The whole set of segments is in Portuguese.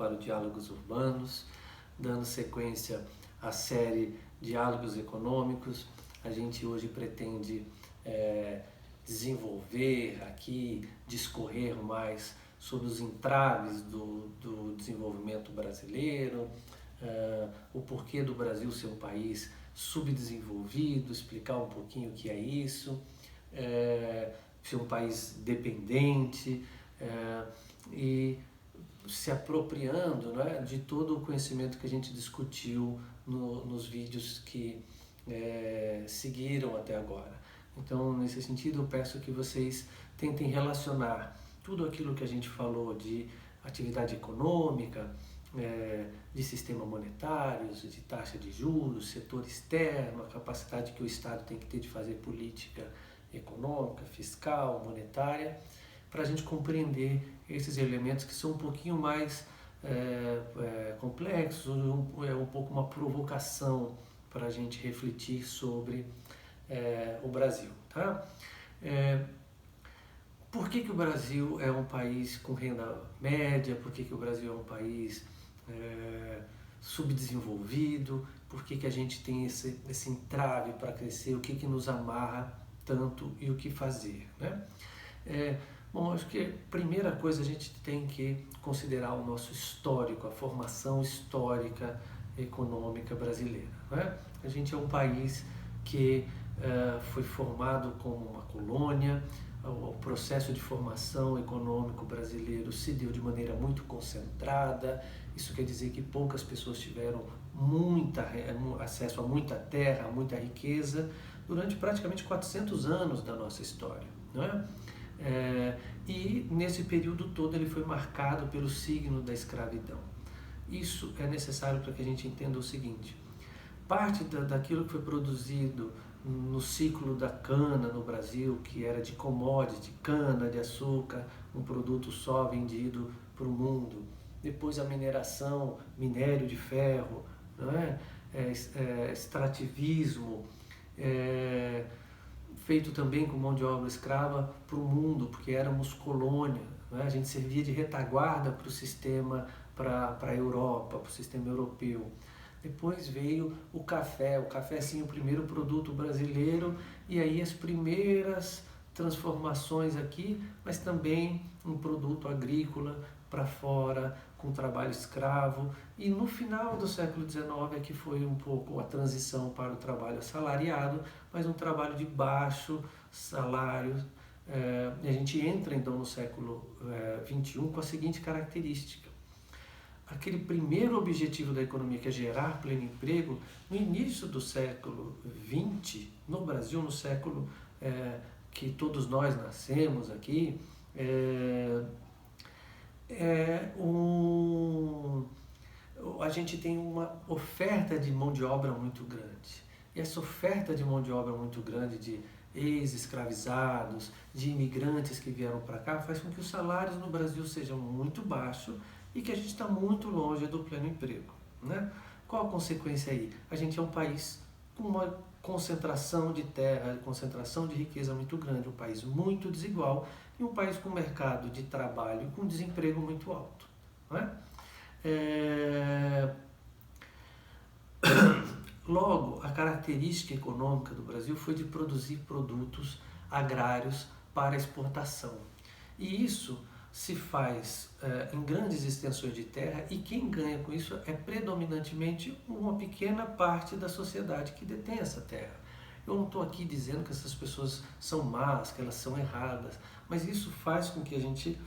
para o Diálogos Urbanos, dando sequência à série Diálogos Econômicos. A gente hoje pretende desenvolver aqui, discorrer mais sobre os entraves do desenvolvimento brasileiro, o porquê do Brasil ser um país subdesenvolvido, explicar um pouquinho o que é isso, ser um país dependente, e se apropriando, né, de todo o conhecimento que a gente discutiu nos vídeos que seguiram até agora. Então, nesse sentido, eu peço que vocês tentem relacionar tudo aquilo que a gente falou de atividade econômica, de sistema monetário, de taxa de juros, setor externo, a capacidade que o Estado tem que ter de fazer política econômica, fiscal, monetária, para a gente compreender esses elementos que são um pouquinho mais complexos, um pouco uma provocação para a gente refletir sobre o Brasil. Tá? Por que o Brasil é um país com renda média? Por que o Brasil é um país subdesenvolvido? Por que a gente tem esse entrave para crescer? O que nos amarra tanto e o que fazer? Né? Bom, acho que a primeira coisa a gente tem que considerar o nosso histórico, a formação histórica econômica brasileira. Né? A gente é um país que foi formado como uma colônia. O processo de formação econômico brasileiro se deu de maneira muito concentrada. Isso quer dizer que poucas pessoas tiveram acesso a muita terra, a muita riqueza, durante praticamente 400 anos da nossa história. Né? E nesse período todo ele foi marcado pelo signo da escravidão. Isso é necessário para que a gente entenda o seguinte: parte daquilo que foi produzido no ciclo da cana no Brasil, que era de commodity, cana de açúcar, um produto só vendido para o mundo. Depois a mineração, minério de ferro, não é? Extrativismo, feito também com mão de obra escrava para o mundo, porque éramos colônia. Não é? A gente servia de retaguarda para o sistema, para a Europa, para o sistema europeu. Depois veio o café sim, o primeiro produto brasileiro, e aí as primeiras transformações aqui, mas também um produto agrícola para fora, com trabalho escravo. E no final do século XIX é que foi um pouco a transição para o trabalho assalariado, mas um trabalho de baixo salário. E a gente entra então no século XXI com a seguinte característica: aquele primeiro objetivo da economia, que é gerar pleno emprego, no início do século XX, no Brasil, no século que todos nós nascemos aqui, a gente tem uma oferta de mão de obra muito grande. E essa oferta de mão de obra muito grande de ex-escravizados, de imigrantes que vieram para cá, faz com que os salários no Brasil sejam muito baixos e que a gente está muito longe do pleno emprego. Né? Qual a consequência aí? A gente é um país com uma concentração de terra, concentração de riqueza muito grande, um país muito desigual e um país com mercado de trabalho com desemprego muito alto. Né? Logo, a característica econômica do Brasil foi de produzir produtos agrários para exportação. E isso se faz em grandes extensões de terra, e quem ganha com isso é predominantemente uma pequena parte da sociedade que detém essa terra. Eu não estou aqui dizendo que essas pessoas são más, que elas são erradas, mas isso faz com que a gente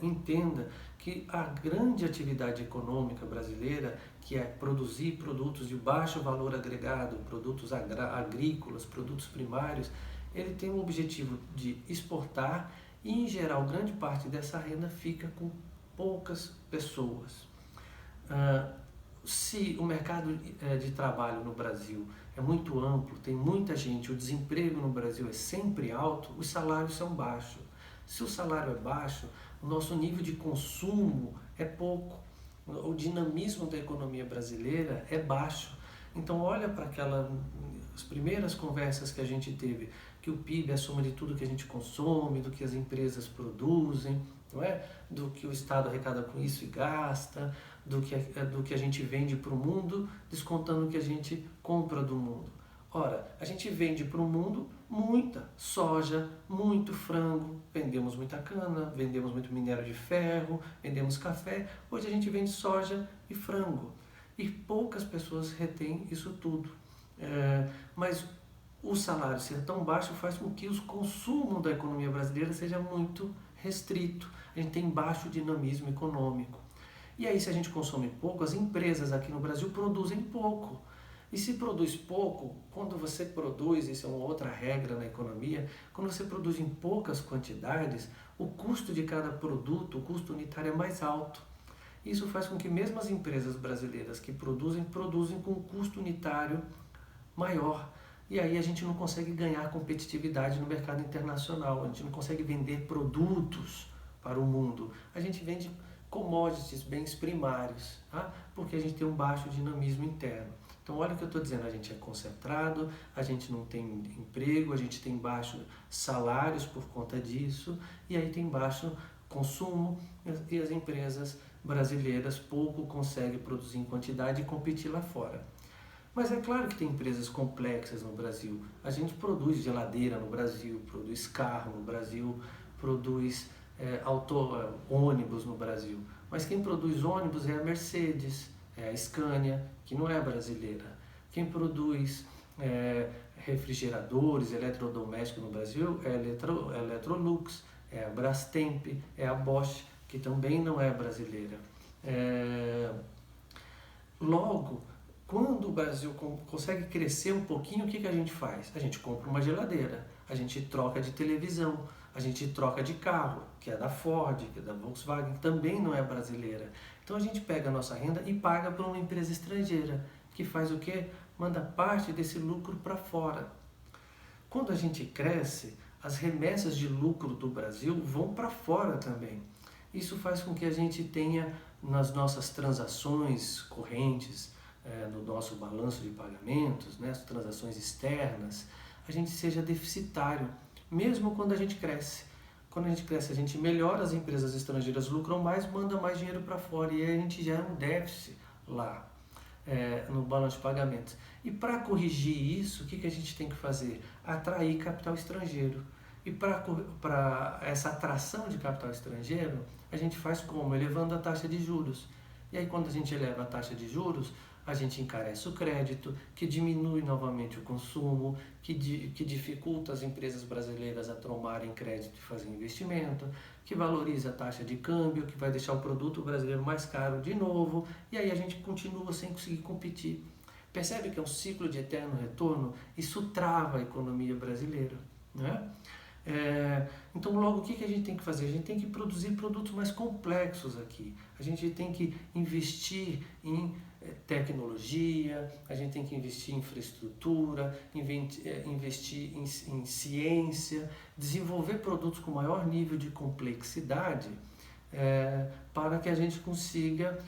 entenda que a grande atividade econômica brasileira, que é produzir produtos de baixo valor agregado, produtos agrícolas, produtos primários, ele tem o objetivo de exportar e, em geral, grande parte dessa renda fica com poucas pessoas. Se o mercado de trabalho no Brasil é muito amplo, tem muita gente, o desemprego no Brasil é sempre alto, os salários são baixos. Se o salário é baixo, o nosso nível de consumo é pouco, o dinamismo da economia brasileira é baixo. Então olha para as primeiras conversas que a gente teve, que o PIB é a soma de tudo que a gente consome, do que as empresas produzem, não é? Do que o Estado arrecada com isso e gasta, do que a gente vende para o mundo, descontando o que a gente compra do mundo. Ora, a gente vende para o mundo muita soja, muito frango, vendemos muita cana, vendemos muito minério de ferro, vendemos café. Hoje a gente vende soja e frango. E poucas pessoas retêm isso tudo. Mas o salário ser tão baixo faz com que o consumo da economia brasileira seja muito restrito. A gente tem baixo dinamismo econômico. E aí, se a gente consome pouco, as empresas aqui no Brasil produzem pouco. E se produz pouco, quando você produz, isso é uma outra regra na economia, quando você produz em poucas quantidades, o custo de cada produto, o custo unitário é mais alto. Isso faz com que mesmo as empresas brasileiras que produzem com um custo unitário maior. E aí a gente não consegue ganhar competitividade no mercado internacional, a gente não consegue vender produtos para o mundo. A gente vende commodities, bens primários, tá? Porque a gente tem um baixo dinamismo interno. Então olha o que eu estou dizendo, a gente é concentrado, a gente não tem emprego, a gente tem baixos salários por conta disso, e aí tem baixo consumo, e as empresas brasileiras pouco conseguem produzir em quantidade e competir lá fora. Mas é claro que tem empresas complexas no Brasil. A gente produz geladeira no Brasil, produz carro no Brasil, produz ônibus no Brasil. Mas quem produz ônibus é a Mercedes, é a Scania, que não é brasileira. Quem produz refrigeradores, eletrodomésticos no Brasil é a Electrolux, é a Brastemp, é a Bosch, que também não é brasileira. Logo, quando o Brasil consegue crescer um pouquinho, o que a gente faz? A gente compra uma geladeira, a gente troca de televisão, a gente troca de carro, que é da Ford, que é da Volkswagen, que também não é brasileira. Então a gente pega a nossa renda e paga para uma empresa estrangeira, que faz o quê? Manda parte desse lucro para fora. Quando a gente cresce, as remessas de lucro do Brasil vão para fora também. Isso faz com que a gente tenha nas nossas transações correntes, no nosso balanço de pagamentos, né, as transações externas, a gente seja deficitário, mesmo quando a gente cresce. Quando a gente cresce, a gente melhora, as empresas estrangeiras lucram mais, manda mais dinheiro para fora e aí a gente gera um déficit lá no balanço de pagamentos. E para corrigir isso, o que a gente tem que fazer? Atrair capital estrangeiro. E para essa atração de capital estrangeiro, a gente faz como? Elevando a taxa de juros. E aí quando a gente eleva a taxa de juros, a gente encarece o crédito, que diminui novamente o consumo, que dificulta as empresas brasileiras a tomarem crédito e fazer investimento, que valoriza a taxa de câmbio, que vai deixar o produto brasileiro mais caro de novo, e aí a gente continua sem conseguir competir. Percebe que é um ciclo de eterno retorno? Isso trava a economia brasileira, né? Então logo o que a gente tem que fazer? A gente tem que produzir produtos mais complexos aqui, a gente tem que investir em tecnologia, a gente tem que investir em infraestrutura, investir em ciência, desenvolver produtos com maior nível de complexidade para que a gente consiga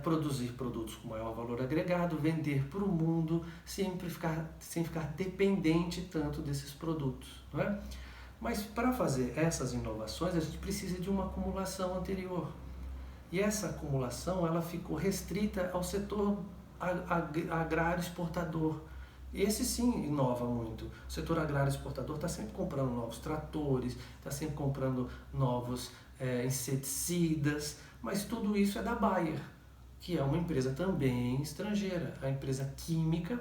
produzir produtos com maior valor agregado, vender para o mundo sem ficar dependente tanto desses produtos, não é? Mas para fazer essas inovações a gente precisa de uma acumulação anterior. E essa acumulação ela ficou restrita ao setor agrário exportador. Esse sim inova muito. O setor agrário exportador está sempre comprando novos tratores, está sempre comprando novos inseticidas, mas tudo isso é da Bayer, que é uma empresa também estrangeira, a empresa química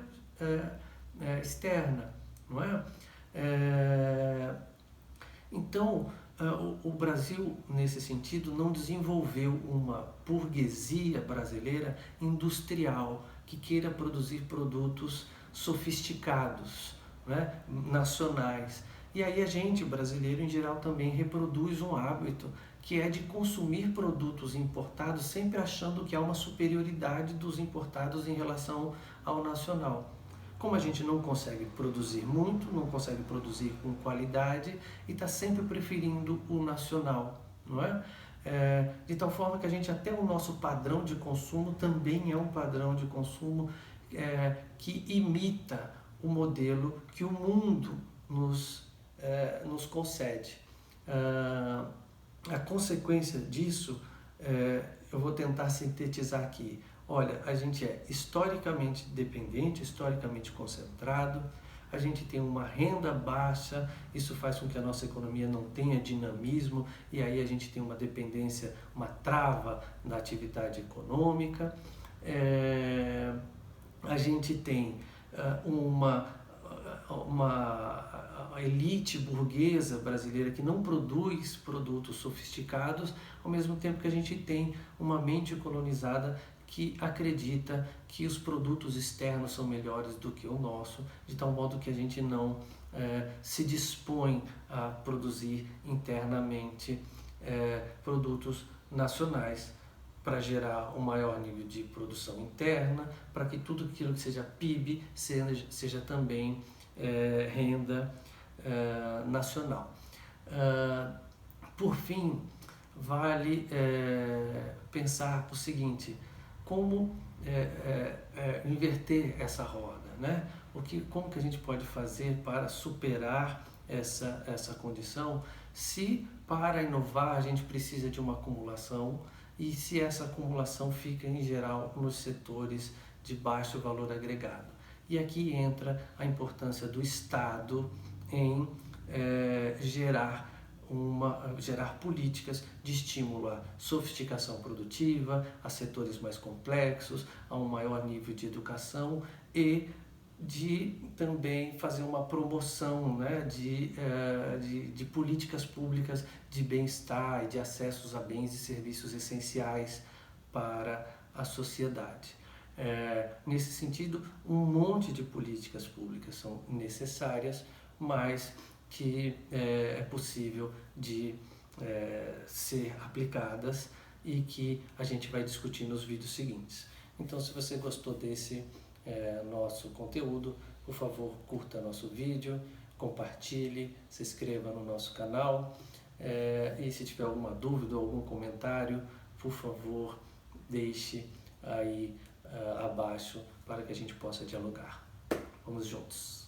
externa, não é? Então, o Brasil, nesse sentido, não desenvolveu uma burguesia brasileira industrial que queira produzir produtos sofisticados, né, nacionais. E aí a gente, brasileiro em geral, também reproduz um hábito que é de consumir produtos importados sempre achando que há uma superioridade dos importados em relação ao nacional. Como a gente não consegue produzir muito, não consegue produzir com qualidade e está sempre preferindo o nacional, não é? De tal forma que a gente até o nosso padrão de consumo também é um padrão de consumo que imita o modelo que o mundo nos concede. a consequência disso, eu vou tentar sintetizar aqui. Olha, a gente é historicamente dependente, historicamente concentrado, a gente tem uma renda baixa, isso faz com que a nossa economia não tenha dinamismo e aí a gente tem uma dependência, uma trava na atividade econômica. A gente tem uma elite burguesa brasileira que não produz produtos sofisticados, ao mesmo tempo que a gente tem uma mente colonizada que acredita que os produtos externos são melhores do que o nosso, de tal modo que a gente não se dispõe a produzir internamente produtos nacionais para gerar um maior nível de produção interna, para que tudo aquilo que seja PIB seja também renda nacional. Por fim, vale pensar o seguinte: como inverter essa roda, né? Como que a gente pode fazer para superar essa condição, se para inovar a gente precisa de uma acumulação e se essa acumulação fica em geral nos setores de baixo valor agregado. E aqui entra a importância do Estado em gerar políticas de estímulo à sofisticação produtiva, a setores mais complexos, a um maior nível de educação e de também fazer uma promoção, né, de políticas públicas de bem-estar e de acessos a bens e serviços essenciais para a sociedade. Nesse sentido, um monte de políticas públicas são necessárias, mas que é possível de ser aplicadas e que a gente vai discutir nos vídeos seguintes. Então, se você gostou desse nosso conteúdo, por favor, curta nosso vídeo, compartilhe, se inscreva no nosso canal e se tiver alguma dúvida ou algum comentário, por favor, deixe aí abaixo para que a gente possa dialogar. Vamos juntos!